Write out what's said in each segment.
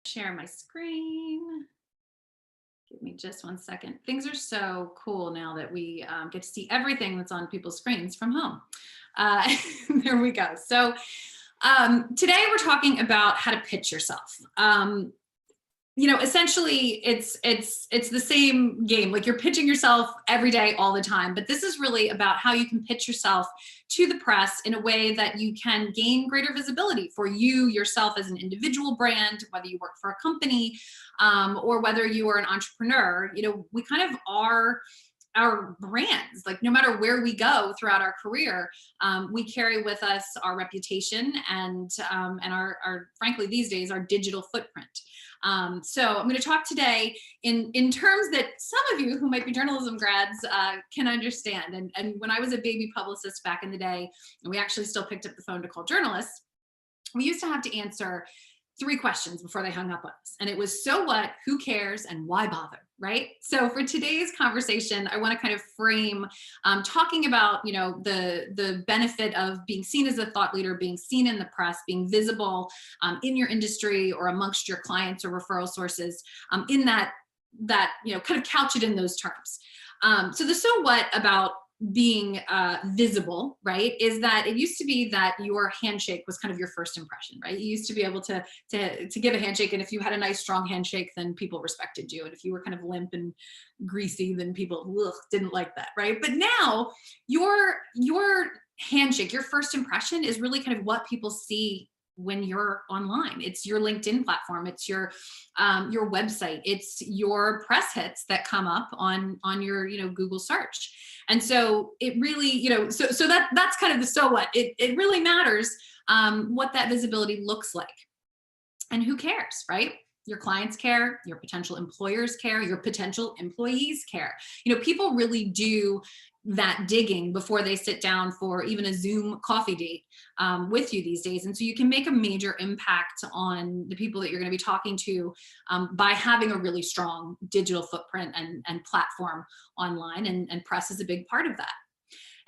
Share my screen. Give me just 1 second. Things are so cool now that we get to see everything that's on people's screens from home. Uh, there we go. So today we're talking about how to pitch yourself. Essentially it's the same game. Like, you're pitching yourself every day, all the time, but this is really about how you can pitch yourself to the press in a way that you can gain greater visibility for you yourself as an individual brand, whether you work for a company, or whether you are an entrepreneur. We kind of are our brands. Like, no matter where we go throughout our career, we carry with us our reputation and our frankly these days our digital footprint. So I'm going to talk today in terms that some of you who might be journalism grads can understand. And when I was a baby publicist back in the day, and we actually still picked up the phone to call journalists, we used to have to answer 3 questions before they hung up on us. And it was, so what, who cares, and why bother, right? So for today's conversation, I want to kind of frame talking about, the benefit of being seen as a thought leader, being seen in the press, being visible in your industry or amongst your clients or referral sources, in that kind of couch it in those terms. So the so what about being visible, right, is that it used to be that your handshake was kind of your first impression, right? You used to be able to give a handshake, and if you had a nice strong handshake, then people respected you, and if you were kind of limp and greasy, then people didn't like that, right? But now your handshake, your first impression, is really kind of what people see when you're online. It's your LinkedIn platform, it's your website, it's your press hits that come up on your Google search. And so it really, so that's kind of the so what. It really matters what that visibility looks like. And who cares, right? Your clients care, your potential employers care, your potential employees care. People really do that digging before they sit down for even a Zoom coffee date with you these days. And so you can make a major impact on the people that you're going to be talking to by having a really strong digital footprint and platform online, and press is a big part of that.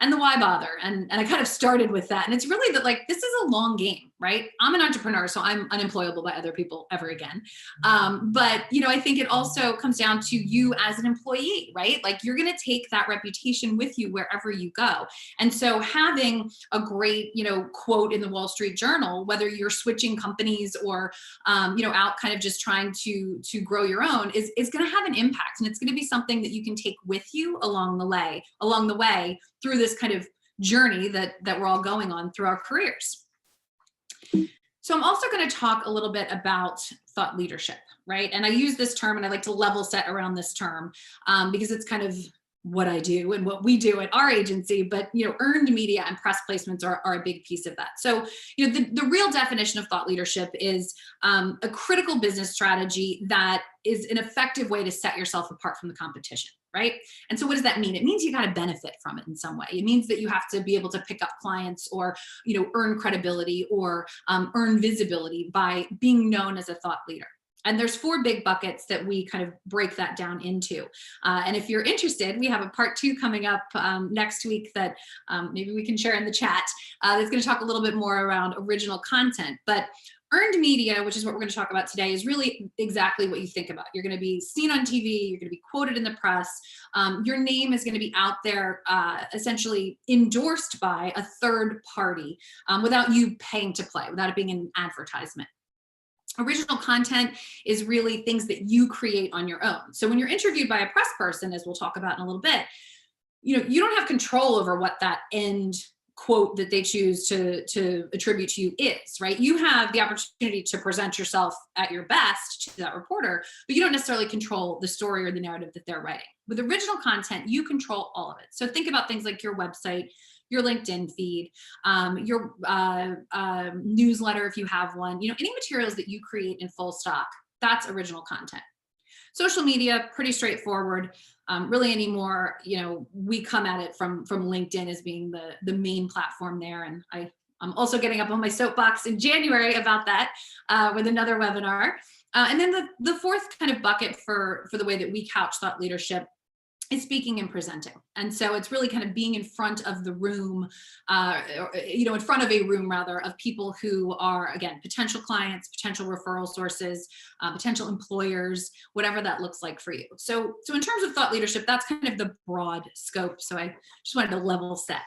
And the why bother. And I kind of started with that. And it's really that, like, this is a long game, right? I'm an entrepreneur, so I'm unemployable by other people ever again. But, I think it also comes down to you as an employee, right? Like, you're going to take that reputation with you wherever you go. And so having a great, quote in the Wall Street Journal, whether you're switching companies or, out kind of just trying to grow your own, is going to have an impact. And it's going to be something that you can take with you along the way through this kind of journey that we're all going on through our careers. So I'm also going to talk a little bit about thought leadership, right? And I use this term, and I like to level set around this term because it's kind of what I do and what we do at our agency. But earned media and press placements are a big piece of that. So the real definition of thought leadership is a critical business strategy that is an effective way to set yourself apart from the competition, right? And so what does that mean? It means you got to benefit from it in some way. It means that you have to be able to pick up clients or earn credibility or earn visibility by being known as a thought leader. And there's 4 big buckets that we kind of break that down into. And if you're interested, we have a part 2 coming up next week that maybe we can share in the chat. That's going to talk a little bit more around original content. But earned media, which is what we're going to talk about today, is really exactly what you think about. You're going to be seen on TV, you're going to be quoted in the press, your name is going to be out there essentially endorsed by a third party without you paying to play, without it being an advertisement. Original content is really things that you create on your own. So when you're interviewed by a press person, as we'll talk about in a little bit, you don't have control over what that end quote that they choose to attribute to you is, right? You have the opportunity to present yourself at your best to that reporter, but you don't necessarily control the story or the narrative that they're writing. With original content, you control all of it. So think about things like your website, your LinkedIn feed, your newsletter if you have one, any materials that you create in full stock, that's original content. Social media, pretty straightforward. Really anymore, we come at it from LinkedIn as being the main platform there. And I'm also getting up on my soapbox in January about that with another webinar. And then the 4th kind of bucket for the way that we couch thought leadership is speaking and presenting. And so it's really kind of being in front of the room, in front of a room rather, of people who are, again, potential clients, potential referral sources, potential employers, whatever that looks like for you. So in terms of thought leadership, that's kind of the broad scope. So I just wanted to level set.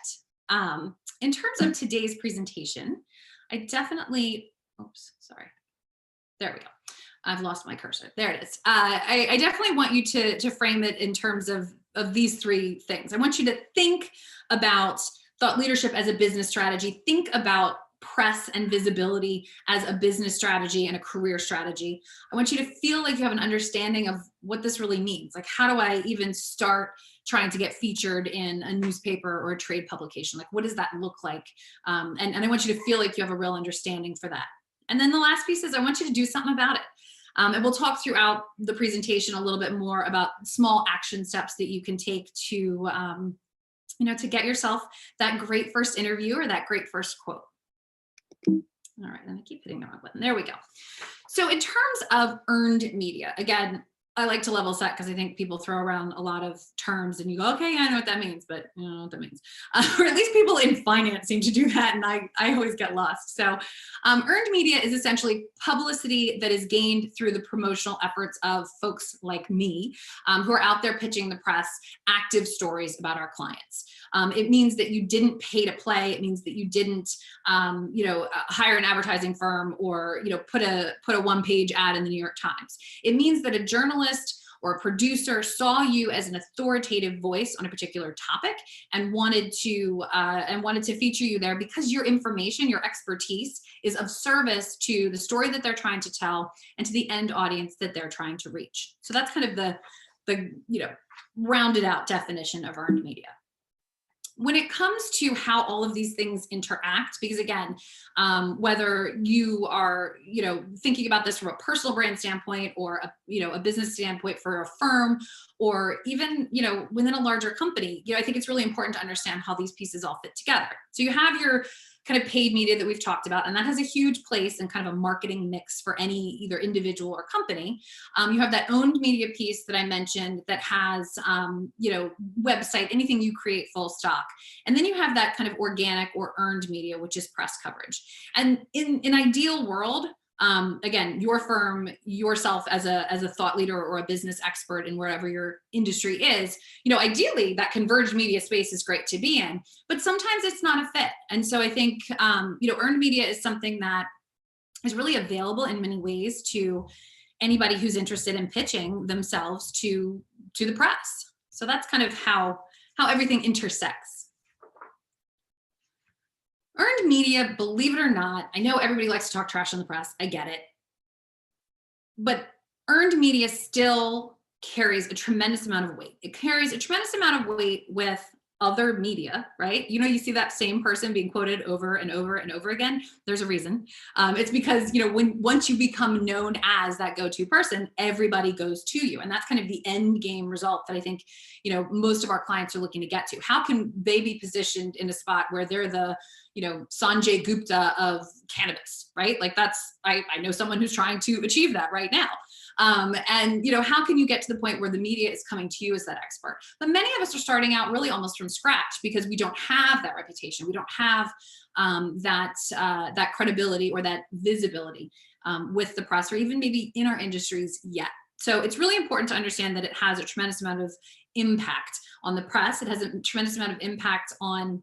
In terms of today's presentation, I definitely, there we go. I've lost my cursor. There it is. I definitely want you to frame it in terms of these three things. I want you to think about thought leadership as a business strategy. Think about press and visibility as a business strategy and a career strategy. I want you to feel like you have an understanding of what this really means. Like, how do I even start trying to get featured in a newspaper or a trade publication? Like, what does that look like? And I want you to feel like you have a real understanding for that. And then the last piece is I want you to do something about it. And we'll talk throughout the presentation a little bit more about small action steps that you can take to, to get yourself that great first interview or that great first quote. All right, and I keep hitting the wrong button. There we go. So in terms of earned media, again, I like to level set because I think people throw around a lot of terms and you go, okay, I know what that means, but you don't know what that means. Or at least people in finance seem to do that, and I always get lost. So earned media is essentially publicity that is gained through the promotional efforts of folks like me, who are out there pitching the press active stories about our clients. It means that you didn't pay to play. It means that you didn't, hire an advertising firm or, put a one-page ad in the New York Times. It means that a journalist or a producer saw you as an authoritative voice on a particular topic and wanted to feature you there because your information, your expertise is of service to the story that they're trying to tell and to the end audience that they're trying to reach. So that's kind of the rounded out definition of earned media. When it comes to how all of these things interact, because again, whether you are, thinking about this from a personal brand standpoint or a business standpoint for a firm, or even, within a larger company, I think it's really important to understand how these pieces all fit together. So you have your kind of paid media that we've talked about, and that has a huge place in kind of a marketing mix for any either individual or company. You have that owned media piece that I mentioned that has, website, anything you create full stock. And then you have that kind of organic or earned media, which is press coverage. And in an ideal world, again, your firm, yourself as a thought leader or a business expert in wherever your industry is, ideally that converged media space is great to be in, but sometimes it's not a fit. And so I think, earned media is something that is really available in many ways to anybody who's interested in pitching themselves to the press. So that's kind of how everything intersects. Earned media, believe it or not, I know everybody likes to talk trash on the press. I get it. But earned media still carries a tremendous amount of weight. It carries a tremendous amount of weight with other media, right? You see that same person being quoted over and over and over again. There's a reason. It's because, once you become known as that go-to person, everybody goes to you. And that's kind of the end game result that I think, most of our clients are looking to get to. How can they be positioned in a spot where they're the, Sanjay Gupta of cannabis, right? Like I know someone who's trying to achieve that right now. And how can you get to the point where the media is coming to you as that expert? But many of us are starting out really almost from scratch because we don't have that reputation. We don't have that credibility or that visibility with the press or even maybe in our industries yet. So it's really important to understand that it has a tremendous amount of impact on the press. It has a tremendous amount of impact on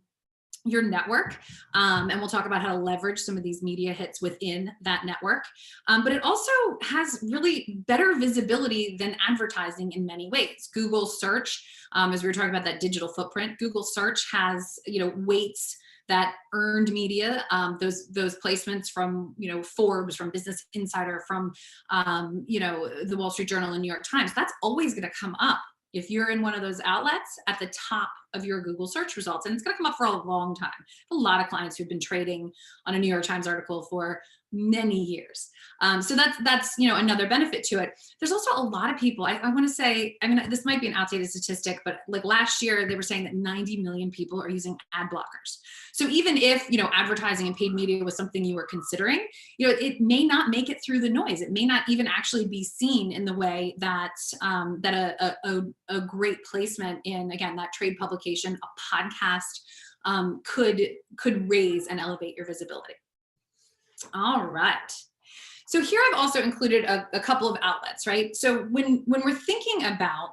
your network. And we'll talk about how to leverage some of these media hits within that network. But it also has really better visibility than advertising in many ways. Google search, as we were talking about that digital footprint, Google search has, weights that earned media, those placements from, Forbes, from Business Insider, from, the Wall Street Journal and New York Times, that's always going to come up if you're in one of those outlets at the top of your Google search results. And it's going to come up for a long time. A lot of clients who've been trading on a New York Times article for many years. So that's another benefit to it. There's also a lot of people, I want to say, I mean, this might be an outdated statistic, but like last year they were saying that 90 million people are using ad blockers. So even if advertising and paid media was something you were considering, it may not make it through the noise. It may not even actually be seen in the way that a great placement in, again, that trade publication, a podcast, could raise and elevate your visibility. All right. So here I've also included a couple of outlets, right? So when we're thinking about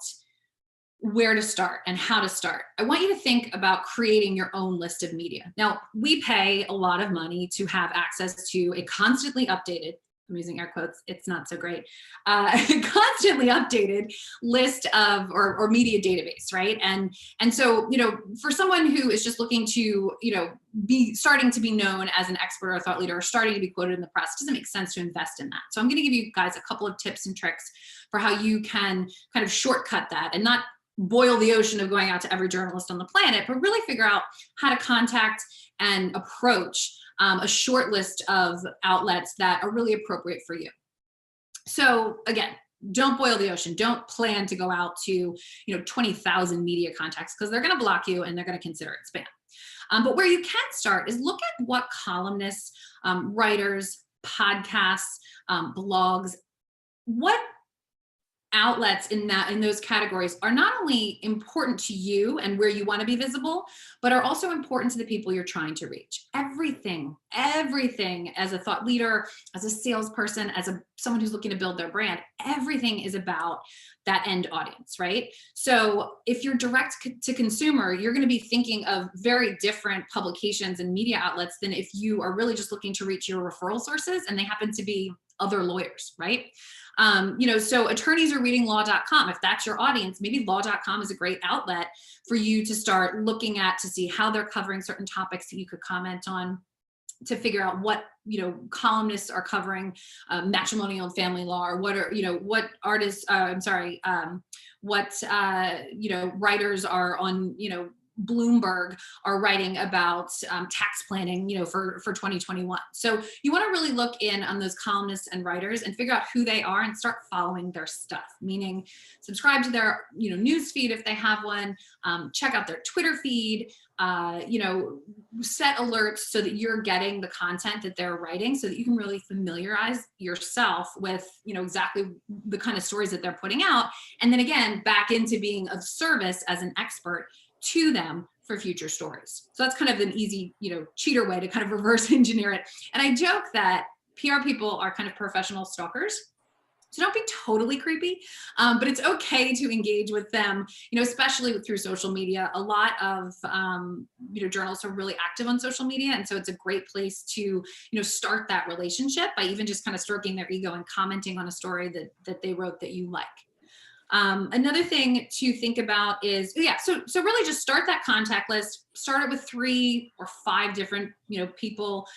where to start and how to start, I want you to think about creating your own list of media. Now, we pay a lot of money to have access to a constantly updated, I'm using air quotes, it's not so great, constantly updated list of, or media database, right? And so, for someone who is just looking to, be starting to be known as an expert or a thought leader or starting to be quoted in the press, it doesn't make sense to invest in that. So I'm going to give you guys a couple of tips and tricks for how you can kind of shortcut that and not boil the ocean of going out to every journalist on the planet, but really figure out how to contact and approach a short list of outlets that are really appropriate for you. So again, don't boil the ocean. Don't plan to go out to 20,000 media contacts, because they're going to block you and they're going to consider it spam. But where you can start is look at what columnists, writers, podcasts, blogs, what outlets in those categories are not only important to you and where you want to be visible, but are also important to the people you're trying to reach. Everything as a thought leader, as a salesperson, as someone who's looking to build their brand, everything is about that end audience, right? So if you're direct to consumer, you're going to be thinking of very different publications and media outlets than if you are really just looking to reach your referral sources and they happen to be other lawyers, right? So attorneys are reading law.com. If that's your audience, maybe law.com is a great outlet for you to start looking at to see how they're covering certain topics that you could comment on, to figure out what columnists are covering matrimonial and family law, or what are what artists what writers are on Bloomberg are writing about tax planning, for 2021. So you want to really look in on those columnists and writers and figure out who they are and start following their stuff, meaning subscribe to their, news feed if they have one, check out their Twitter feed, set alerts so that you're getting the content that they're writing, so that you can really familiarize yourself with, exactly the kind of stories that they're putting out. And then again, back into being of service as an expert to them for future stories. So that's kind of an easy, cheater way to kind of reverse engineer it. And I joke that PR people are kind of professional stalkers. So don't be totally creepy, but it's okay to engage with them, especially through social media. A lot of, journalists are really active on social media. And so it's a great place to, start that relationship by even just kind of stroking their ego and commenting on a story that they wrote that you like. Another thing to think about is, so really just start that contact list, start it with 3 or 5 different, people,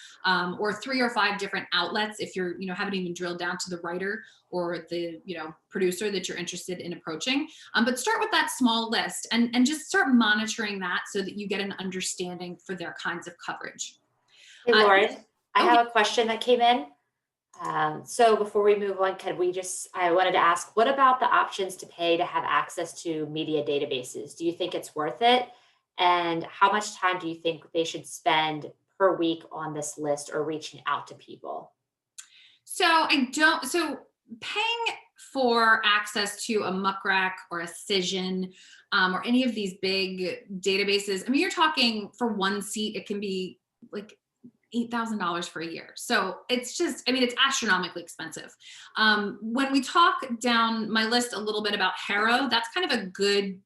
or 3 or 5 different outlets. If you're, haven't even drilled down to the writer or the, producer that you're interested in approaching. But start with that small list and just start monitoring that so that you get an understanding for their kinds of coverage. Hey, Lauren, I have a question that came in. So before we move on, I wanted to ask, what about the options to pay to have access to media databases? Do you think it's worth it? And how much time do you think they should spend per week on this list or reaching out to people? So paying for access to a Muck Rack or a Cision, or any of these big databases, I mean, you're talking for one seat, it can be like $8,000 for a year. So it's just, it's astronomically expensive. When we talk down my list a little bit about Harrow, that's kind of a good,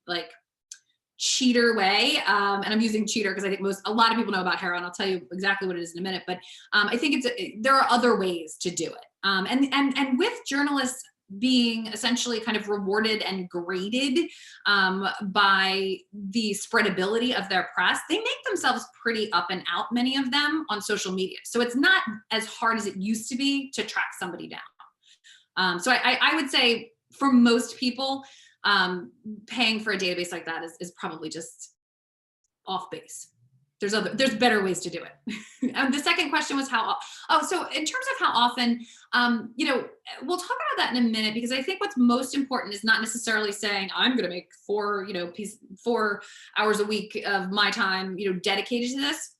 cheater way. And I'm using cheater because I think a lot of people know about Harrow, and I'll tell you exactly what it is in a minute. But I think there are other ways to do it. And with journalists being essentially kind of rewarded and graded by the spreadability of their press, they make themselves pretty up and out, many of them, on social media. So it's not as hard as it used to be to track somebody down. So I would say for most people, paying for a database like that is probably just off base. there's better ways to do it. And the second question was so in terms of how often, we'll talk about that in a minute, because I think what's most important is not necessarily saying I'm going to make 4 hours a week of my time, dedicated to this.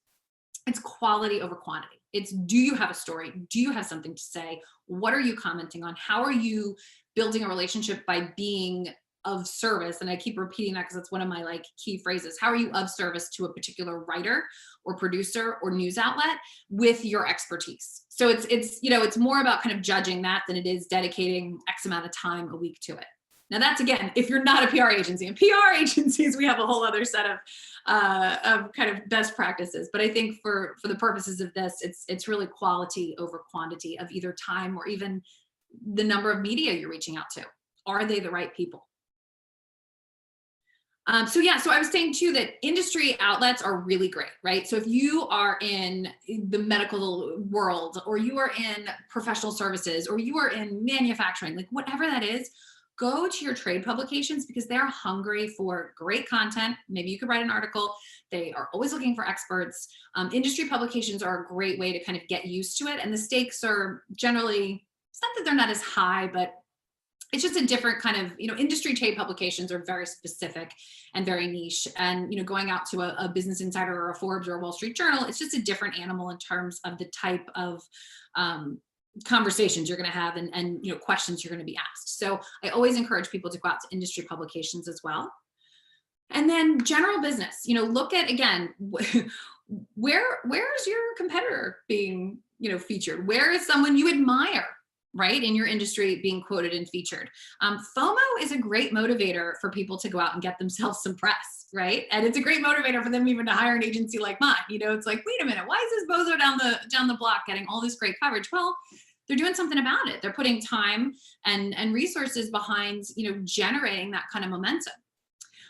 It's quality over quantity. It's, do you have a story? Do you have something to say? What are you commenting on? How are you building a relationship by being of service? And I keep repeating that because it's one of my key phrases. How are you of service to a particular writer or producer or news outlet with your expertise? So it's more about kind of judging that than it is dedicating X amount of time a week to it. Now that's, again, if you're not a PR agency. And PR agencies, we have a whole other set of kind of best practices. But I think for the purposes of this, it's really quality over quantity of either time or even the number of media you're reaching out to. Are they the right people? So I was saying too that industry outlets are really great, right? So if you are in the medical world, or you are in professional services, or you are in manufacturing, whatever that is, go to your trade publications, because they're hungry for great content. Maybe you could write an article. They are always looking for experts. Industry publications are a great way to kind of get used to it. And the stakes are generally, it's not that they're not as high, but it's just a different kind of, industry trade publications are very specific and very niche. And, going out to a Business Insider or a Forbes or a Wall Street Journal, it's just a different animal in terms of the type of conversations you're going to have and questions you're going to be asked. So I always encourage people to go out to industry publications as well. And then general business, look at, again, where's your competitor being, featured? Where is someone you admire, right, in your industry being quoted and featured? FOMO is a great motivator for people to go out and get themselves some press, right? And it's a great motivator for them even to hire an agency like mine. It's like, wait a minute, why is this bozo down the block getting all this great coverage? Well, they're doing something about it. They're putting time and resources behind, generating that kind of momentum.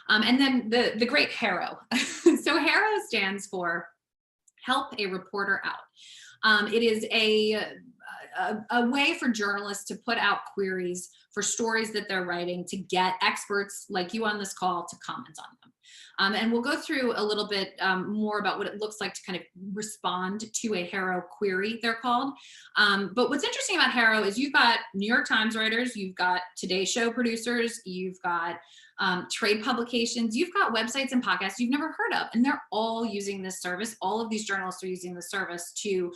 And then the great HARO. So HARO stands for Help a Reporter Out. It is a way for journalists to put out queries for stories that they're writing, to get experts like you on this call to comment on them. And we'll go through a little bit more about what it looks like to kind of respond to a HARO query, they're called. But what's interesting about HARO is you've got New York Times writers, you've got Today Show producers, you've got trade publications, you've got websites and podcasts you've never heard of, and they're all using this service. All of these journalists are using the service to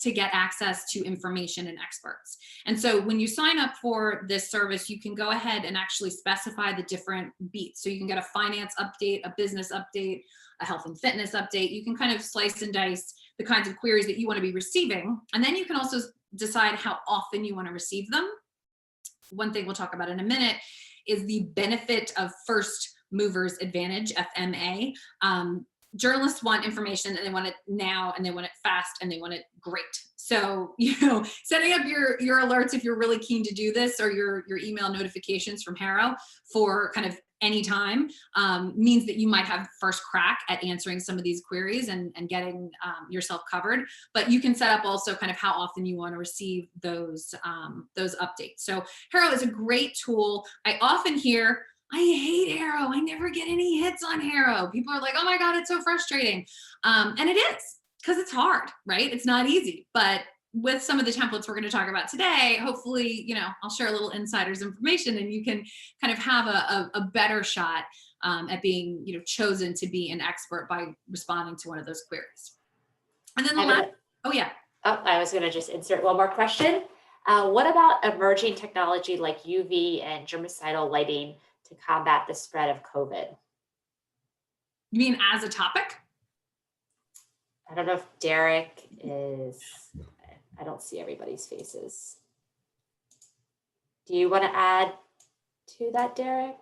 get access to information and experts. And so when you sign up for this service, you can go ahead and actually specify the different beats. So you can get a finance update, a business update, a health and fitness update. You can kind of slice and dice the kinds of queries that you want to be receiving. And then you can also decide how often you want to receive them. One thing we'll talk about in a minute is the benefit of first movers advantage, FMA. Journalists want information, and they want it now, and they want it fast, and they want it great. So, setting up your alerts, if you're really keen to do this, or your email notifications from HARO for kind of any time, means that you might have first crack at answering some of these queries and getting yourself covered. But you can set up also kind of how often you want to receive those updates. So HARO is a great tool. I often hear, I hate HARO. I never get any hits on HARO. People are like, oh my God, it's so frustrating. And it is, because it's hard, right? It's not easy. But with some of the templates we're going to talk about today, hopefully, I'll share a little insider's information, and you can kind of have a better shot at being, chosen to be an expert by responding to one of those queries. And then I was going to just insert one more question. What about emerging technology like UV and germicidal lighting to combat the spread of COVID? You mean as a topic? I don't know if Derek is, I don't see everybody's faces. Do you want to add to that, Derek?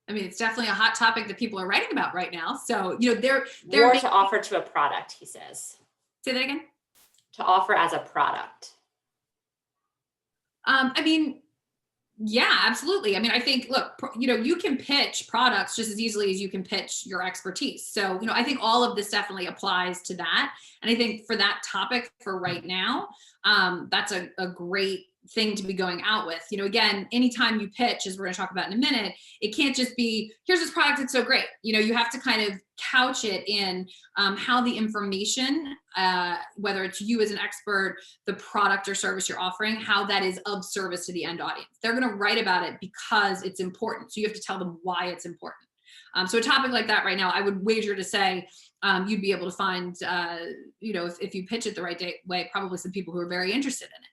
I mean, it's definitely a hot topic that people are writing about right now. So, they're more to offer to a product, he says. Say that again? To offer as a product. I mean, yeah, absolutely. I mean, I think, look, you can pitch products just as easily as you can pitch your expertise. So, I think all of this definitely applies to that. And I think for that topic for right now, that's a great thing to be going out with. You know, again, anytime you pitch, as we're going to talk about in a minute, it can't just be, here's this product, it's so great. You know, you have to kind of couch it in how the information, whether it's you as an expert, the product or service you're offering, how that is of service to the end audience. They're going to write about it because it's important. So you have to tell them why it's important. So a topic like that right now, I would wager to say you'd be able to find, you know, if you pitch it the right way, probably some people who are very interested in it.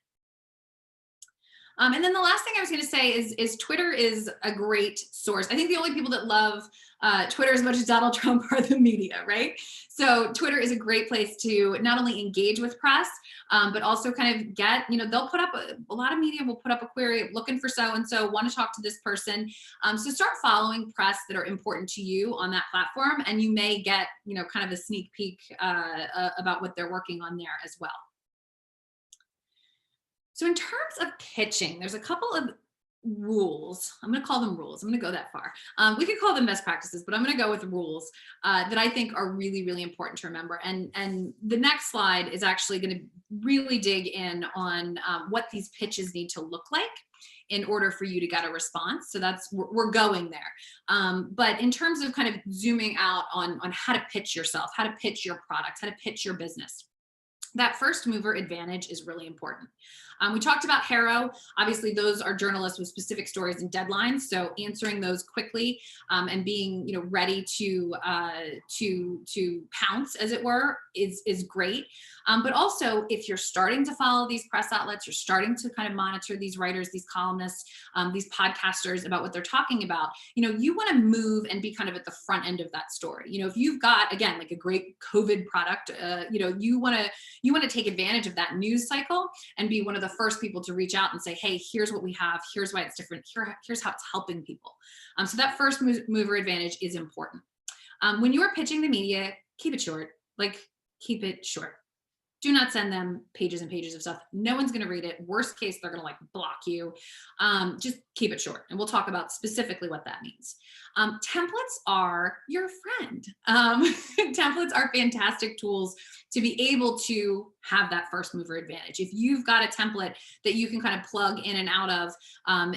And then the last thing I was going to say is Twitter is a great source. I think the only people that love Twitter as much as Donald Trump are the media, right? So Twitter is a great place to not only engage with press, but also kind of get, you know, they'll put up, a lot of media will put up a query looking for so-and-so, want to talk to this person. So start following press that are important to you on that platform, and you may get, you know, kind of a sneak peek about what they're working on there as well. So in terms of pitching, there's a couple of rules. I'm going to call them rules. I'm going to go that far. We could call them best practices, but I'm going to go with rules that I think are really, really important to remember. And the next slide is actually going to really dig in on what these pitches need to look like in order for you to get a response. So that's, we're going there. But in terms of kind of zooming out on how to pitch yourself, how to pitch your product, how to pitch your business, that first mover advantage is really important. We talked about HARO. Obviously, those are journalists with specific stories and deadlines. So answering those quickly and being, you know, ready to pounce, as it were, is great. But also, if you're starting to follow these press outlets, you're starting to kind of monitor these writers, these columnists, these podcasters about what they're talking about, you know, you want to move and be kind of at the front end of that story. You know, if you've got, again, like a great COVID product, you know, you want to take advantage of that news cycle and be one of the first people to reach out and say, hey, here's what we have, here's why it's different, here's how it's helping people. So that first mover advantage is important. When you are pitching the media, keep it short, like keep it short. Do not send them pages and pages of stuff. No one's going to read it. Worst case, they're going to like block you. Just keep it short. And we'll talk about specifically what that means. Templates are your friend. Templates are fantastic tools to be able to have that first mover advantage. If you've got a template that you can kind of plug in and out of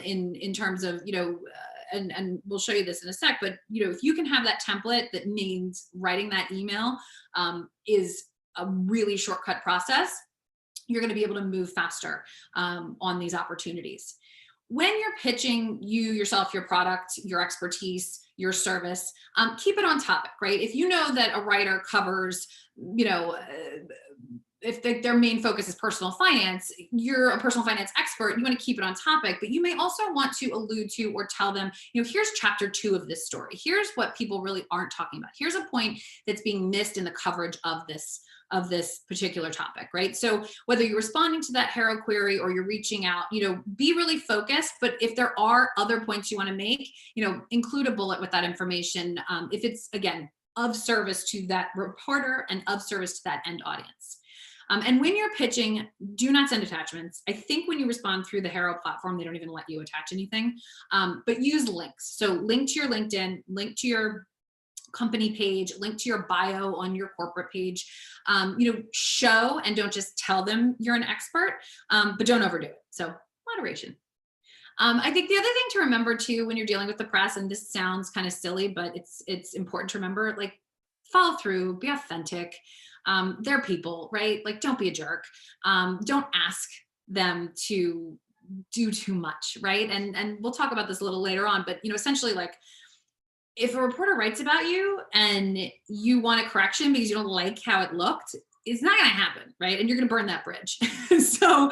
in terms of, you know, and we'll show you this in a sec, but, you know, if you can have that template, that means writing that email is a really shortcut process, you're going to be able to move faster on these opportunities. When you're pitching you, yourself, your product, your expertise, your service, keep it on topic, right? If you know that a writer covers, you know, if their main focus is personal finance, you're a personal finance expert, you want to keep it on topic, but you may also want to allude to or tell them, you know, here's chapter 2 of this story. Here's what people really aren't talking about. Here's a point that's being missed in the coverage of this particular topic, right? So whether you're responding to that HARO query or you're reaching out, you know, be really focused, but if there are other points you want to make, you know, include a bullet with that information. If it's, again, of service to that reporter and of service to that end audience. And when you're pitching, do not send attachments. I think when you respond through the HARO platform, they don't even let you attach anything, but use links. So link to your LinkedIn, link to your company page, link to your bio on your corporate page, you know, show and don't just tell them you're an expert, but don't overdo it. So moderation. I think the other thing to remember too, when you're dealing with the press, and this sounds kind of silly, but it's important to remember, like, follow through, be authentic. They're people, right? Like, don't be a jerk. Don't ask them to do too much, right? And we'll talk about this a little later on, but, you know, essentially, like, if a reporter writes about you and you want a correction because you don't like how it looked, it's not going to happen, right? And you're going to burn that bridge. So,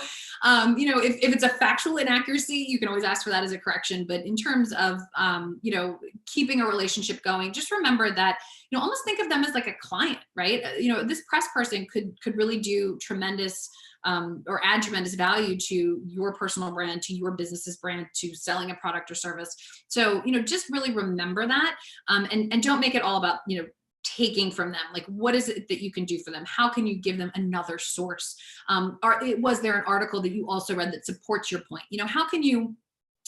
you know, if it's a factual inaccuracy, you can always ask for that as a correction. But in terms of, you know, keeping a relationship going, just remember that, you know, almost think of them as like a client, right? You know, this press person could really do tremendous or add tremendous value to your personal brand, to your business's brand, to selling a product or service. So, you know, just really remember that, and don't make it all about, you know, taking from them. Like, what is it that you can do for them? How can you give them another source? Was there an article that you also read that supports your point? You know, how can you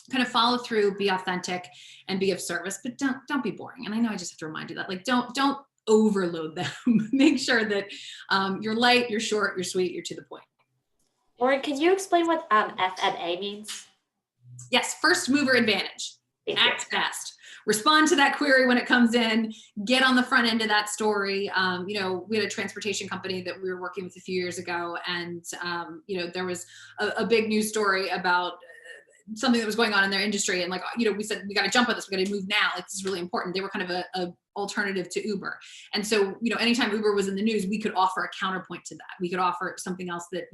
kind of follow through, be authentic, and be of service, but don't be boring. And I know I just have to remind you that, like, don't overload them. Make sure that you're light, you're short, you're sweet, you're to the point. Lauren, can you explain what FMA means? Yes, first mover advantage. Thank you. Act fast. Respond to that query when it comes in. Get on the front end of that story. We had a transportation company that we were working with a few years ago, and there was a big news story about something that was going on in their industry, and we said, we got to jump on this, we got to move now, like this is really important. They were kind of a alternative to Uber, and so anytime Uber was in the news, we could offer a counterpoint to that. We could offer something else that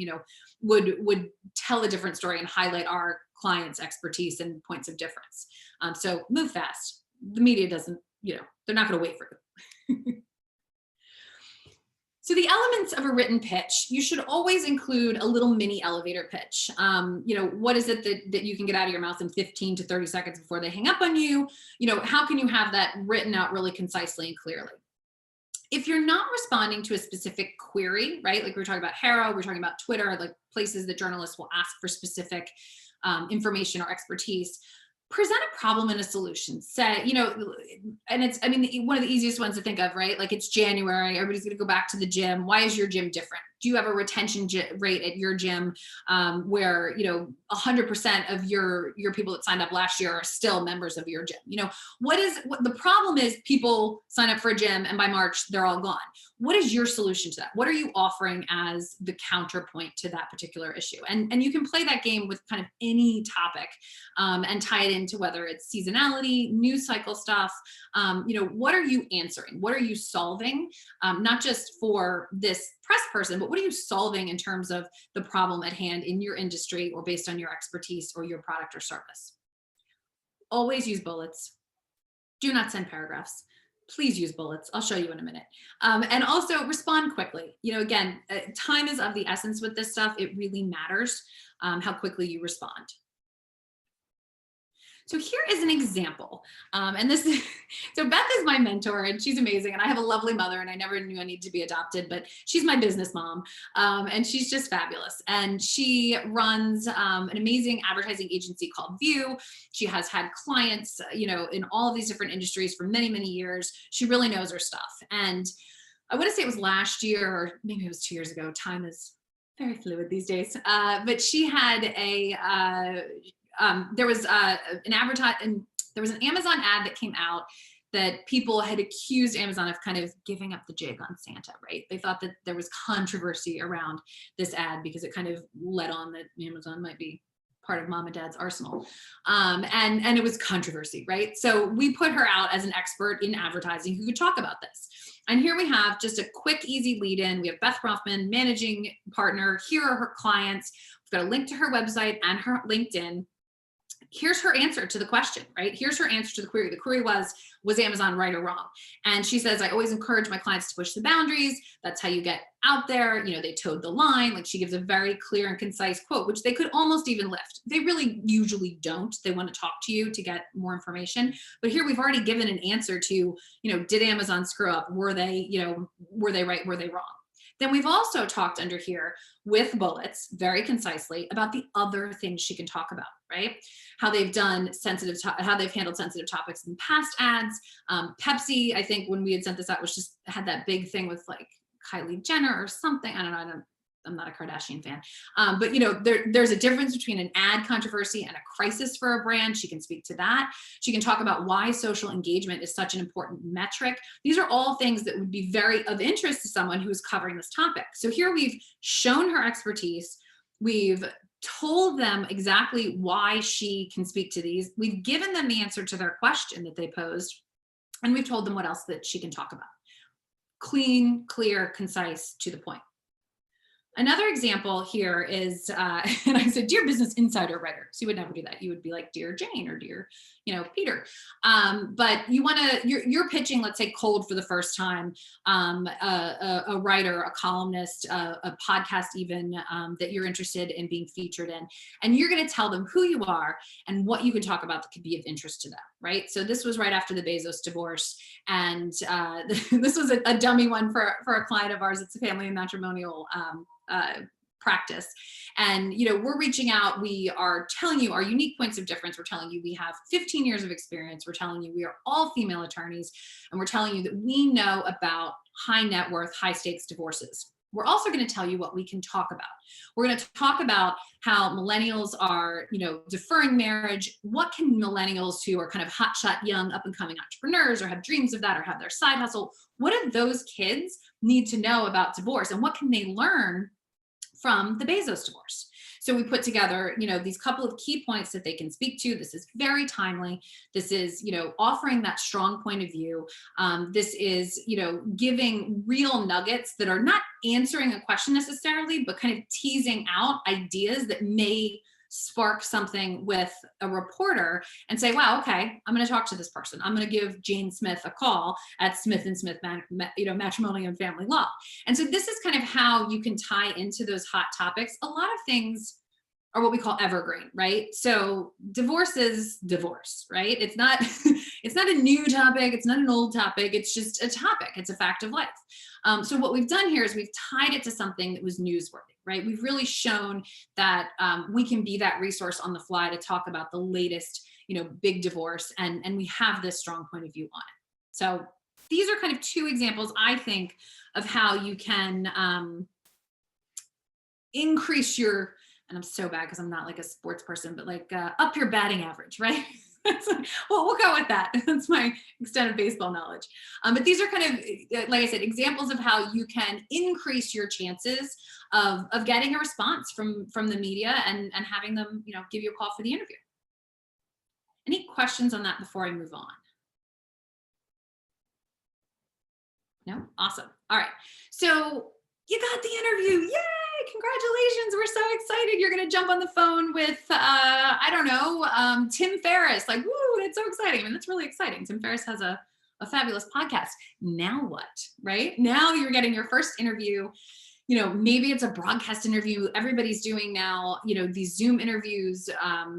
would tell a different story and highlight our clients' expertise and points of difference. So move fast. The media doesn't, they're not going to wait for you. So the elements of a written pitch, you should always include a little mini elevator pitch. What is it that you can get out of your mouth in 15 to 30 seconds before they hang up on you? How can you have that written out really concisely and clearly? If you're not responding to a specific query, right? Like we were talking about Harrow, we're talking about Twitter, like places that journalists will ask for specific information or expertise. Present a problem and a solution. Say, and one of the easiest ones to think of, right? Like it's January, everybody's going to go back to the gym. Why is your gym different? Do you have a retention rate at your gym where 100% of your people that signed up last year are still members of your gym? What the problem is? People sign up for a gym and by March they're all gone. What is your solution to that? What are you offering as the counterpoint to that particular issue? And you can play that game with kind of any topic and tie it into whether it's seasonality, news cycle stuff. What are you answering? What are you solving? Not just for this press person, but what are you solving in terms of the problem at hand in your industry or based on your expertise or your product or service? Always use bullets. Do not send paragraphs. Please use bullets. I'll show you in a minute. And also respond quickly. Again, time is of the essence with this stuff. It really matters how quickly you respond. So here is an example. So Beth is my mentor and she's amazing. And I have a lovely mother and I never knew I needed to be adopted, but she's my business mom. And she's just fabulous. And she runs an amazing advertising agency called BrandU. She has had clients, in all of these different industries for many, many years. She really knows her stuff. And I want to say it was last year, or maybe it was 2 years ago. Time is very fluid these days. But she had there was an Amazon ad that came out that people had accused Amazon of kind of giving up the jig on Santa, right? They thought that there was controversy around this ad because it kind of led on that Amazon might be part of mom and dad's arsenal. And it was controversy, right? So we put her out as an expert in advertising who could talk about this. And here we have just a quick, easy lead in. We have Beth Rothman, managing partner. Here are her clients. We've got a link to her website and her LinkedIn. Here's her answer to the question, right? Here's her answer to the query. The query was Amazon right or wrong? And she says, I always encourage my clients to push the boundaries. That's how you get out there. They towed the line. Like she gives a very clear and concise quote, which they could almost even lift. They really usually don't. They want to talk to you to get more information. But here we've already given an answer to, did Amazon screw up? Were they right? Were they wrong? Then we've also talked under here with bullets very concisely about the other things she can talk about, right? How they've done how they've handled sensitive topics in past ads. Pepsi, I think when we had sent this out, had that big thing with like Kylie Jenner or something. I don't know. I'm not a Kardashian fan. But there's a difference between an ad controversy and a crisis for a brand. She can speak to that. She can talk about why social engagement is such an important metric. These are all things that would be very of interest to someone who is covering this topic. So here we've shown her expertise. We've told them exactly why she can speak to these. We've given them the answer to their question that they posed, and we've told them what else that she can talk about. Clean, clear, concise, to the point. Another example here is, and I said, dear business insider writer. So you would never do that. You would be like, dear Jane or dear, Peter. But you want to, you're pitching, let's say cold for the first time, a writer, a columnist, a podcast even that you're interested in being featured in. And you're going to tell them who you are and what you can talk about that could be of interest to them, right? So this was right after the Bezos divorce. And this was a dummy one for a client of ours. It's a family and matrimonial practice. And, we're reaching out. We are telling you our unique points of difference. We're telling you we have 15 years of experience. We're telling you we are all female attorneys. And we're telling you that we know about high net worth, high stakes divorces. we're also going to tell you what we can talk about. We're going to talk about how millennials are, deferring marriage. What can millennials who are kind of hotshot young up and coming entrepreneurs or have dreams of that or have their side hustle, what do those kids need to know about divorce, and what can they learn from the Bezos divorce? So we put together, these couple of key points that they can speak to. This is very timely. This is, offering that strong point of view. This is, giving real nuggets that are not answering a question necessarily, but kind of teasing out ideas that may spark something with a reporter and say, wow, okay, I'm going to talk to this person. I'm going to give Jane Smith a call at Smith & Smith, Matrimony and Family Law. And so this is kind of how you can tie into those hot topics. A lot of things are what we call evergreen, right? So divorce is divorce, right? It's not, it's not a new topic. It's not an old topic. It's just a topic. It's a fact of life. So what we've done here is we've tied it to something that was newsworthy, right? We've really shown that we can be that resource on the fly to talk about the latest, big divorce, and we have this strong point of view on it. So these are kind of two examples, I think, of how you can increase your, and I'm so bad because I'm not like a sports person, but like up your batting average, right? Well, we'll go with that. That's my extent of baseball knowledge. But these are kind of, like I said, examples of how you can increase your chances of getting a response from the media and having them, give you a call for the interview. Any questions on that before I move on? No? Awesome. All right. So you got the interview. Yay! Congratulations. We're so excited. You're going to jump on the phone with, Tim Ferriss. Like, woo, that's so exciting. I mean, that's really exciting. Tim Ferriss has a fabulous podcast. Now what, right? Now you're getting your first interview. Maybe it's a broadcast interview. Everybody's doing now, these Zoom interviews,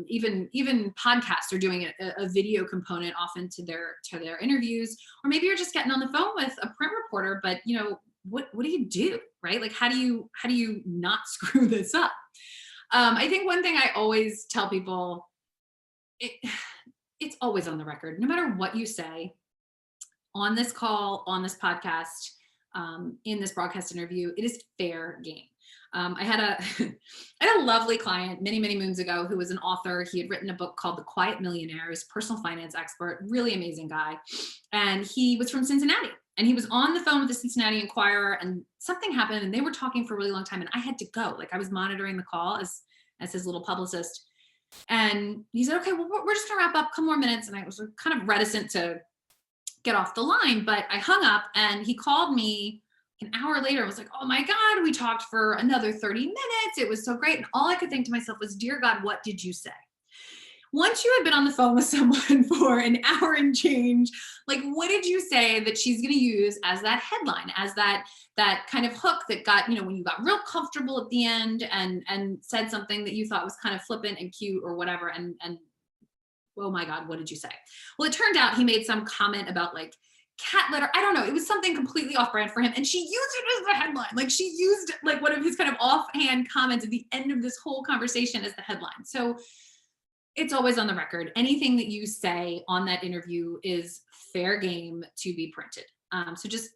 even podcasts are doing a video component often to their interviews. Or maybe you're just getting on the phone with a print reporter, but what do you do, right? Like, how do you not screw this up? I think one thing I always tell people, it's always on the record, no matter what you say on this call, on this podcast, in this broadcast interview, it is fair game. I had a lovely client many, many moons ago who was an author. He had written a book called The Quiet Millionaire. He's a personal finance expert, really amazing guy. And he was from Cincinnati. And he was on the phone with the Cincinnati Enquirer, and something happened and they were talking for a really long time. And I had to go. Like, I was monitoring the call as his little publicist. And he said, okay, well, we're just gonna wrap up a couple more minutes. And I was kind of reticent to get off the line, but I hung up and he called me an hour later. I was like, oh my God, we talked for another 30 minutes. It was so great. And all I could think to myself was, dear God, what did you say? Once you had been on the phone with someone for an hour and change, like, what did you say that she's going to use as that headline, as that kind of hook that got, when you got real comfortable at the end and said something that you thought was kind of flippant and cute or whatever. And oh my God, what did you say? Well, it turned out he made some comment about like cat litter. I don't know. It was something completely off brand for him. And she used it as the headline. Like, she used like one of his kind of offhand comments at the end of this whole conversation as the headline. So it's always on the record. Anything that you say on that interview is fair game to be printed. So just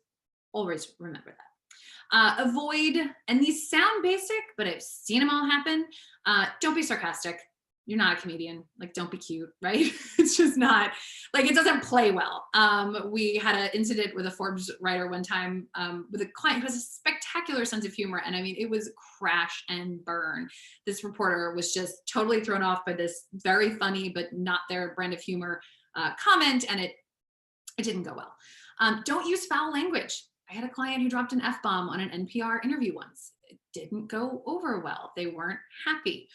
always remember that. Avoid, and these sound basic, but I've seen them all happen. Don't be sarcastic. You're not a comedian. Like, don't be cute, right? It's just not, like, it doesn't play well. We had an incident with a Forbes writer one time with a client who has a spectacular sense of humor. And I mean, it was crash and burn. This reporter was just totally thrown off by this very funny, but not their brand of humor comment. And it didn't go well. Don't use foul language. I had a client who dropped an F-bomb on an NPR interview once. It didn't go over well. They weren't happy.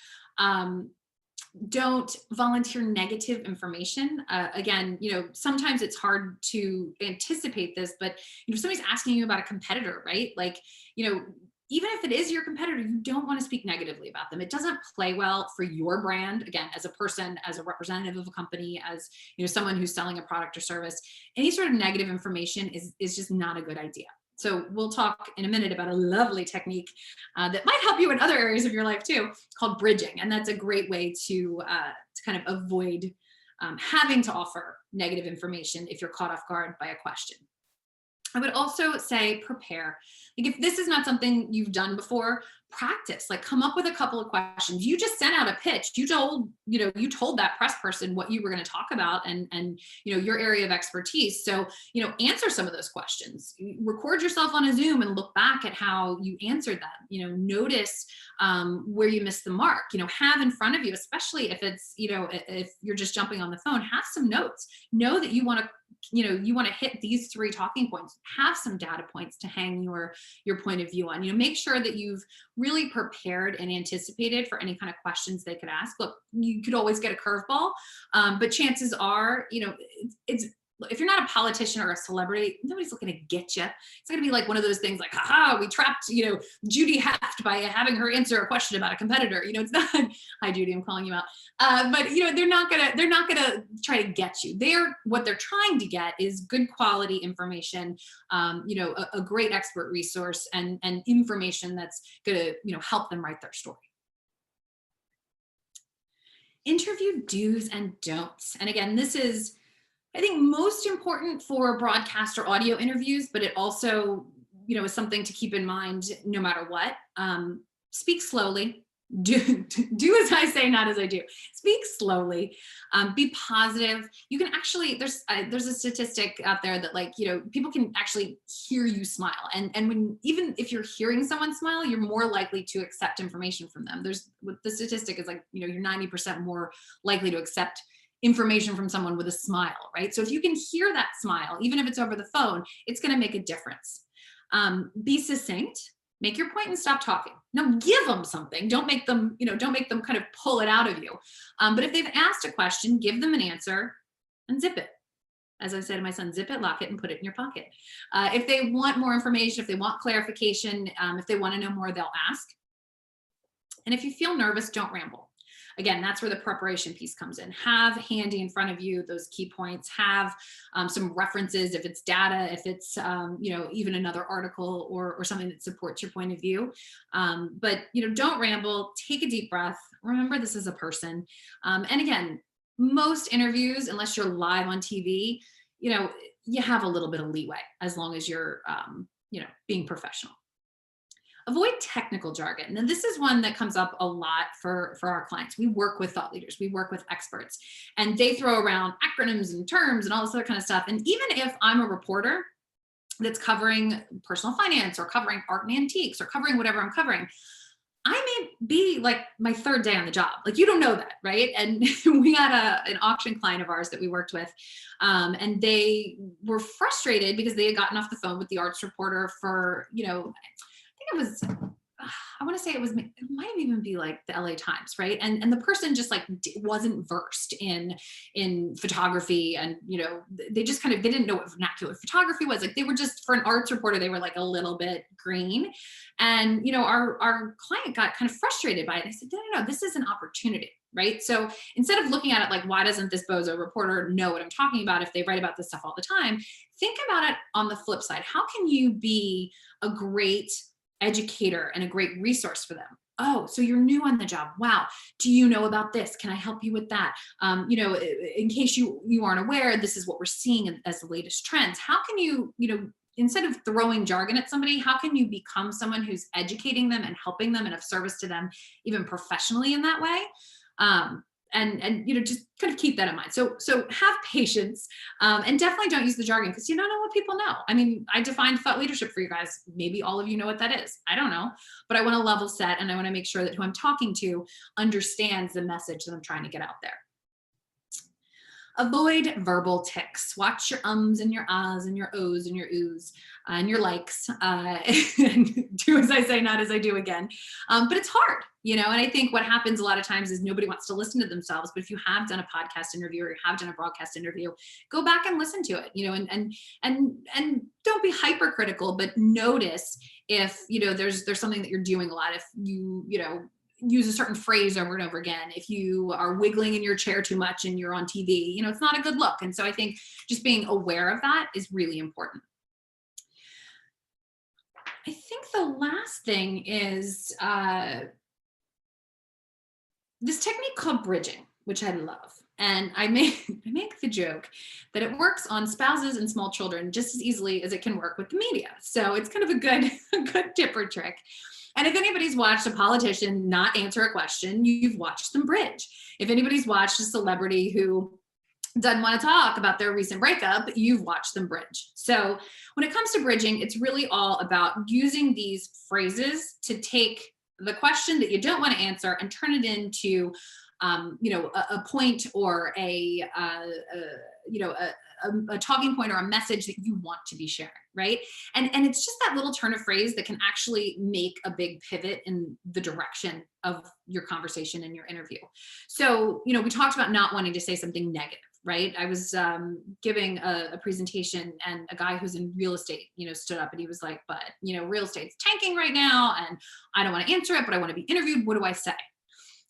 Don't volunteer negative information. Again, sometimes it's hard to anticipate this, but if somebody's asking you about a competitor, right? Like, even if it is your competitor, you don't want to speak negatively about them. It doesn't play well for your brand. Again, as a person, as a representative of a company, as someone who's selling a product or service, any sort of negative information is just not a good idea. So we'll talk in a minute about a lovely technique that might help you in other areas of your life too, called bridging. And that's a great way to kind of avoid having to offer negative information if you're caught off guard by a question. I would also say prepare. Like if this is not something you've done before, practice. Like come up with a couple of questions. You just sent out a pitch. You told that press person what you were going to talk about and your area of expertise. So, answer some of those questions. Record yourself on a Zoom and look back at how you answered them. Notice where you missed the mark. Have in front of you, especially if it's, if you're just jumping on the phone, have some notes. Know that you want to hit these 3 talking points. Have some data points to hang your point of view on. Make sure that you've really prepared and anticipated for any kind of questions they could ask. Look, you could always get a curveball, but chances are, it's if you're not a politician or a celebrity, nobody's looking to get you. It's going to be like one of those things like, haha, we trapped, Judy Heft by having her answer a question about a competitor. It's not, hi Judy, I'm calling you out. But they're not gonna try to get you. What they're trying to get is good quality information, a great expert resource and information that's gonna, help them write their story. Interview do's and don'ts. And again, this is, I think, most important for broadcast or audio interviews, but it also, is something to keep in mind no matter what. Speak slowly. Do as I say, not as I do. Speak slowly. Be positive. You can actually, there's a statistic out there that people can actually hear you smile. And even if you're hearing someone smile, you're more likely to accept information from them. The statistic is you're 90% more likely to accept information from someone with a smile, right? So if you can hear that smile, even if it's over the phone, it's going to make a difference. Be succinct. Make your point and stop talking. Now give them something. Don't make them kind of pull it out of you. But if they've asked a question, give them an answer and zip it. As I said to my son, zip it, lock it, and put it in your pocket. If they want more information, if they want clarification, if they want to know more, they'll ask. And if you feel nervous, don't ramble. Again, that's where the preparation piece comes in. Have handy in front of you those key points. Have some references if it's data, if it's even another article or something that supports your point of view. But don't ramble. Take a deep breath. Remember, this is a person. And again, most interviews, unless you're live on TV, you have a little bit of leeway as long as you're being professional. Avoid technical jargon. Now, this is one that comes up a lot for our clients. We work with thought leaders, we work with experts, and they throw around acronyms and terms and all this other kind of stuff. And even if I'm a reporter that's covering personal finance or covering art and antiques or covering whatever I'm covering, I may be my 3rd day on the job. You don't know that, right? And we had an auction client of ours that we worked with, and they were frustrated because they had gotten off the phone with the arts reporter for, it was, I want to say it might even be the LA Times, right? And the person just wasn't versed in photography, and they just they didn't know what vernacular photography was. They were just, for an arts reporter, they were a little bit green. And our client got kind of frustrated by it. They said, no, this is an opportunity, right? So instead of looking at it why doesn't this bozo reporter know what I'm talking about if they write about this stuff all the time, think about it on the flip side. How can you be a great educator and a great resource for them? Oh, so you're new on the job. Wow. Do you know about this? Can I help you with that? In case you aren't aware, this is what we're seeing as the latest trends. How can you, instead of throwing jargon at somebody, how can you become someone who's educating them and helping them and of service to them, even professionally in that way? And just kind of keep that in mind. So have patience, and definitely don't use the jargon, because you don't know what people know. I mean, I defined thought leadership for you guys. Maybe all of you know what that is. I don't know, but I want to level set, and I want to make sure that who I'm talking to understands the message that I'm trying to get out there. Avoid verbal tics. Watch your ums and your ahs and your ohs and your oohs and your likes. And do as I say, not as I do again. But it's hard, and I think what happens a lot of times is nobody wants to listen to themselves. But if you have done a podcast interview or you have done a broadcast interview, go back and listen to it, and don't be hypercritical, but notice if, there's something that you're doing a lot. If you use a certain phrase over and over again, if you are wiggling in your chair too much and you're on TV, it's not a good look. And so I think just being aware of that is really important. I think the last thing is this technique called bridging, which I love. And I make the joke that it works on spouses and small children just as easily as it can work with the media. So it's kind of a good, a good tip or trick. And if anybody's watched a politician not answer a question, you've watched them bridge. If anybody's watched a celebrity who doesn't want to talk about their recent breakup, you've watched them bridge. So when it comes to bridging, it's really all about using these phrases to take the question that you don't want to answer and turn it into a point or a talking point or a message that you want to be sharing, right? And it's just that little turn of phrase that can actually make a big pivot in the direction of your conversation and your interview. So, we talked about not wanting to say something negative, right? I was giving a presentation, and a guy who's in real estate, stood up and he was like, but, real estate's tanking right now and I don't want to answer it, but I want to be interviewed. What do I say?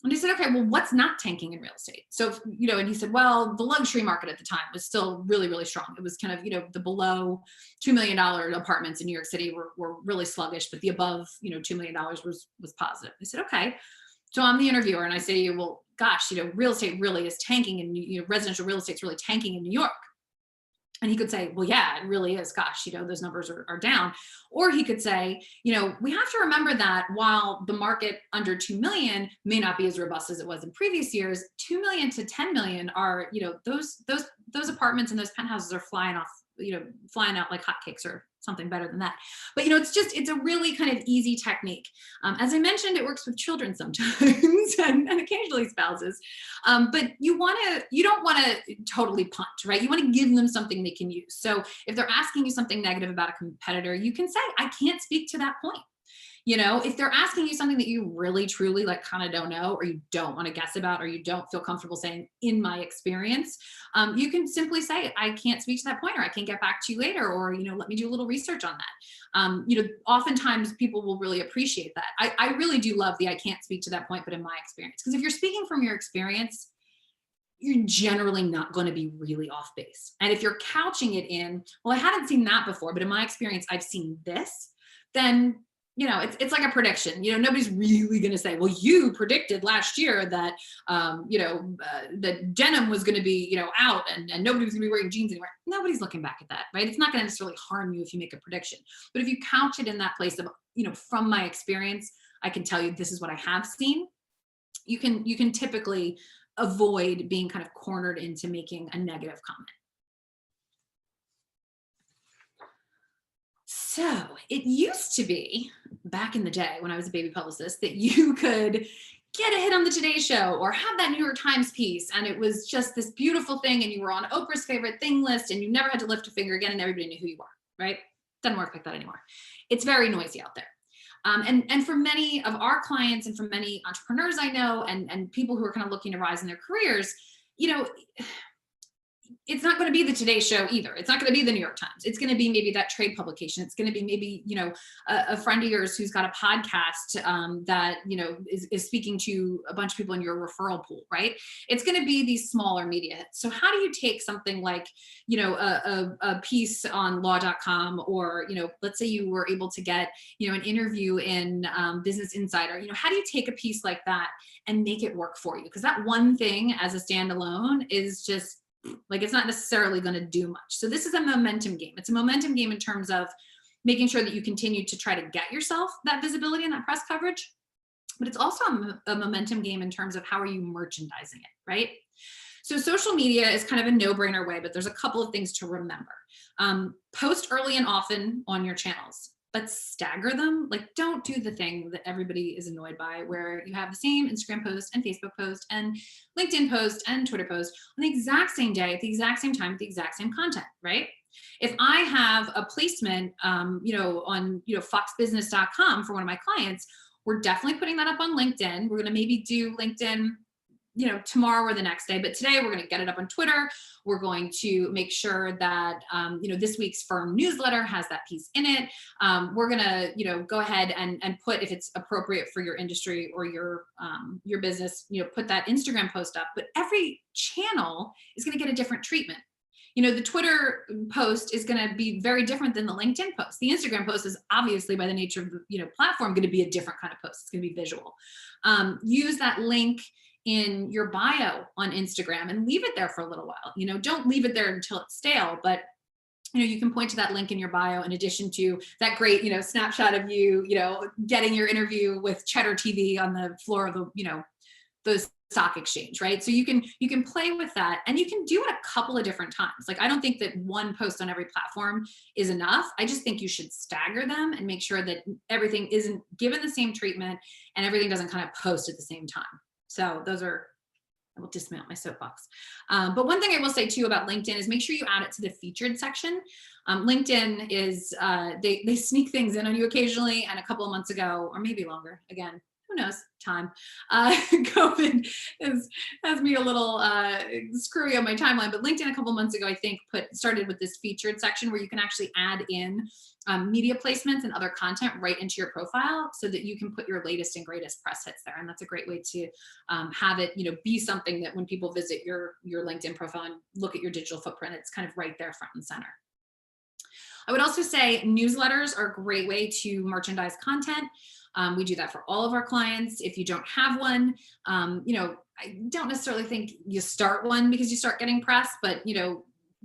And I said, okay, well, what's not tanking in real estate? So, and he said, well, the luxury market at the time was still really, really strong. It was kind of, the below $2 million apartments in New York City were really sluggish, but the above, $2 million was positive. I said, okay. So I'm the interviewer and I say, well, gosh, real estate really is tanking, and residential real estate's really tanking in New York. And he could say, well, yeah, it really is. Gosh, those numbers are down. Or he could say, we have to remember that while the market under 2 million may not be as robust as it was in previous years, 2 million to 10 million are, those apartments and those penthouses are flying out like hotcakes, or something better than that. But, it's a really kind of easy technique. As I mentioned, it works with children sometimes and occasionally spouses. But you don't want to totally punt, right? You want to give them something they can use. So if they're asking you something negative about a competitor, you can say, I can't speak to that point. If they're asking you something that you really truly kind of don't know, or you don't want to guess about, or you don't feel comfortable saying, in my experience, you can simply say, I can't speak to that point, or I can get back to you later, or, let me do a little research on that. Oftentimes people will really appreciate that. I really do love the, I can't speak to that point, but in my experience, because if you're speaking from your experience, you're generally not going to be really off base. And if you're couching it in, well, I hadn't seen that before, but in my experience, I've seen this, then it's like a prediction. Nobody's really going to say, well, you predicted last year that, that denim was going to be, out and nobody was going to be wearing jeans anymore. Nobody's looking back at that, right? It's not going to necessarily harm you if you make a prediction. But if you couch it in that place of, from my experience, I can tell you this is what I have seen. You can typically avoid being kind of cornered into making a negative comment. So it used to be, back in the day when I was a baby publicist, that you could get a hit on the Today Show or have that New York Times piece, and it was just this beautiful thing, and you were on Oprah's favorite thing list, and you never had to lift a finger again, and everybody knew who you were, right? Doesn't work like that anymore. It's very noisy out there. And for many of our clients and for many entrepreneurs I know, and people who are kind of looking to rise in their careers, it's not going to be the Today Show either. It's not going to be the New York Times. It's going to be maybe that trade publication. It's going to be maybe, a friend of yours who's got a podcast that, is speaking to a bunch of people in your referral pool, right? It's going to be these smaller media. So how do you take something like, a piece on law.com, or, let's say you were able to get, an interview in Business Insider, how do you take a piece like that and make it work for you? Because that one thing as a standalone is just, it's not necessarily going to do much. So this is a momentum game. It's a momentum game in terms of making sure that you continue to try to get yourself that visibility and that press coverage, but it's also a momentum game in terms of how are you merchandising it, right? So social media is kind of a no-brainer way, but there's a couple of things to remember. Post early and often on your channels, but stagger them. Don't do the thing that everybody is annoyed by, where you have the same Instagram post and Facebook post and LinkedIn post and Twitter post on the exact same day, at the exact same time, with the exact same content, right? If I have a placement, on, foxbusiness.com for one of my clients, we're definitely putting that up on LinkedIn. We're going to maybe do LinkedIn, tomorrow or the next day, but today we're going to get it up on Twitter. We're going to make sure that, this week's firm newsletter has that piece in it. We're going to, go ahead and put, if it's appropriate for your industry or your business, put that Instagram post up, but every channel is going to get a different treatment. The Twitter post is going to be very different than the LinkedIn post. The Instagram post is obviously, by the nature of the platform, going to be a different kind of post. It's going to be visual. Use that link in your bio on Instagram and leave it there for a little while. Don't leave it there until it's stale, but you can point to that link in your bio in addition to that great, snapshot of you, getting your interview with Cheddar TV on the floor of the stock exchange, right? So you can play with that, and you can do it a couple of different times. Like, I don't think that one post on every platform is enough. I just think you should stagger them and make sure that everything isn't given the same treatment and everything doesn't kind of post at the same time. So I will dismount my soapbox. But one thing I will say too about LinkedIn is make sure you add it to the featured section. LinkedIn is, they sneak things in on you occasionally, and a couple of months ago, or maybe longer, again, who knows, time. COVID has me a little screwy on my timeline, but LinkedIn a couple months ago, I think, started with this featured section where you can actually add in media placements and other content right into your profile so that you can put your latest and greatest press hits there. And that's a great way to have it, be something that when people visit your LinkedIn profile and look at your digital footprint, it's kind of right there front and center. I would also say newsletters are a great way to merchandise content. We do that for all of our clients. If you don't have one, I don't necessarily think you start one because you start getting press, but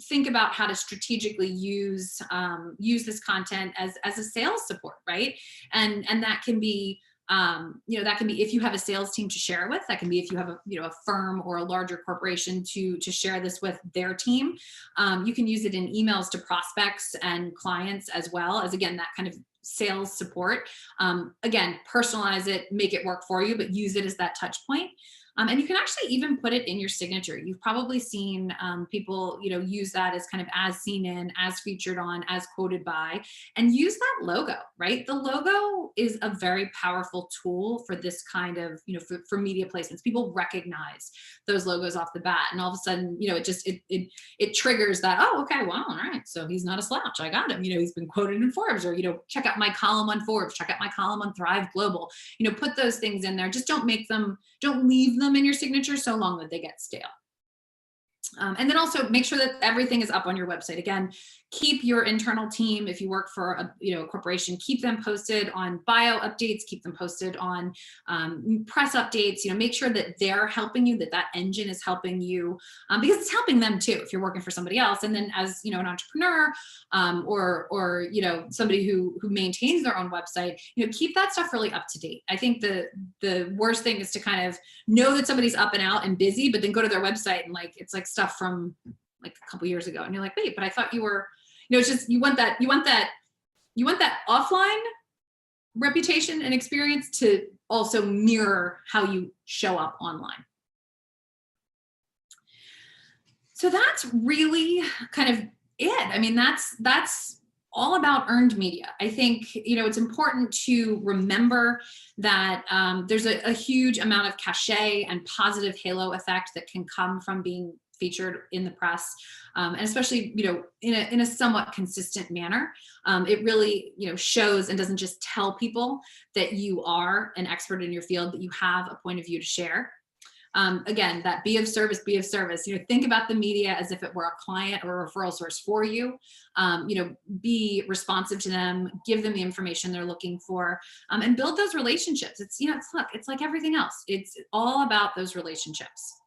think about how to strategically use this content as a sales support, right? And that can be that can be if you have a sales team to share it with. That can be if you have a firm or a larger corporation to share this with their team. You can use it in emails to prospects and clients as well as, again, that kind of sales support. Again, personalize it, make it work for you, but use it as that touch point. And you can actually even put it in your signature. You've probably seen people, use that as kind of as seen in, as featured on, as quoted by, and use that logo, right? The logo is a very powerful tool for this kind of, for media placements. People recognize those logos off the bat, and all of a sudden, it triggers that, oh, okay, well, all right, so he's not a slouch. I got him. He's been quoted in Forbes, or, check out my column on Forbes, check out my column on Thrive Global. Put those things in there. Just don't leave them in your signature so long that they get stale. And then also make sure that everything is up on your website. Again, keep your internal team, if you work for a corporation, keep them posted on bio updates, keep them posted on press updates. Make sure that they're helping you, that engine is helping you, because it's helping them too if you're working for somebody else. And then as an entrepreneur or somebody who maintains their own website, keep that stuff really up to date. I think the worst thing is to kind of know that somebody's up and out and busy, but then go to their website and it's like stuff from like a couple years ago, and you're like, wait, but I thought you were, it's just, you want that offline reputation and experience to also mirror how you show up online. So that's really kind of it. I mean, that's all about earned media. I think, it's important to remember that there's a huge amount of cachet and positive halo effect that can come from being featured in the press, and especially, in a somewhat consistent manner. It really, shows and doesn't just tell people that you are an expert in your field, that you have a point of view to share. Again, that be of service, think about the media as if it were a client or a referral source for you. Be responsive to them, give them the information they're looking for, and build those relationships. It's like everything else. It's all about those relationships.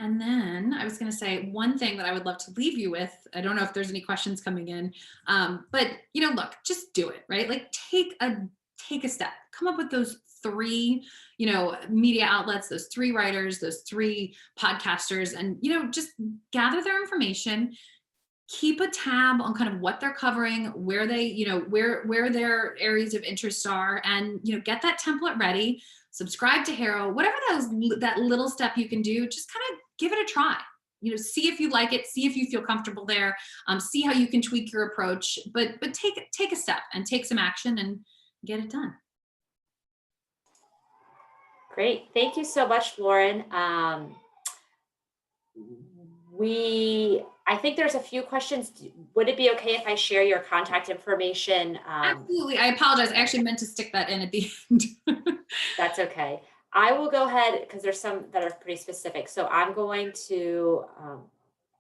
And then I was going to say one thing that I would love to leave you with. I don't know if there's any questions coming in, but look, just do it, right? Like take a step, come up with those 3, media outlets, those 3 writers, those 3 podcasters, and, just gather their information, keep a tab on kind of what they're covering, where they, where their areas of interest are, and, get that template ready, subscribe to Haro, whatever that little step you can do, just kind of give it a try. See if you like it, see if you feel comfortable there, see how you can tweak your approach, but take a step and take some action and get it done. Great. Thank you so much, Lauren. I think there's a few questions. Would it be okay if I share your contact information? Absolutely. I apologize. I actually meant to stick that in at the end. That's okay. I will go ahead because there's some that are pretty specific. So I'm going to,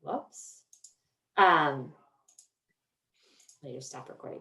let me just stop recording.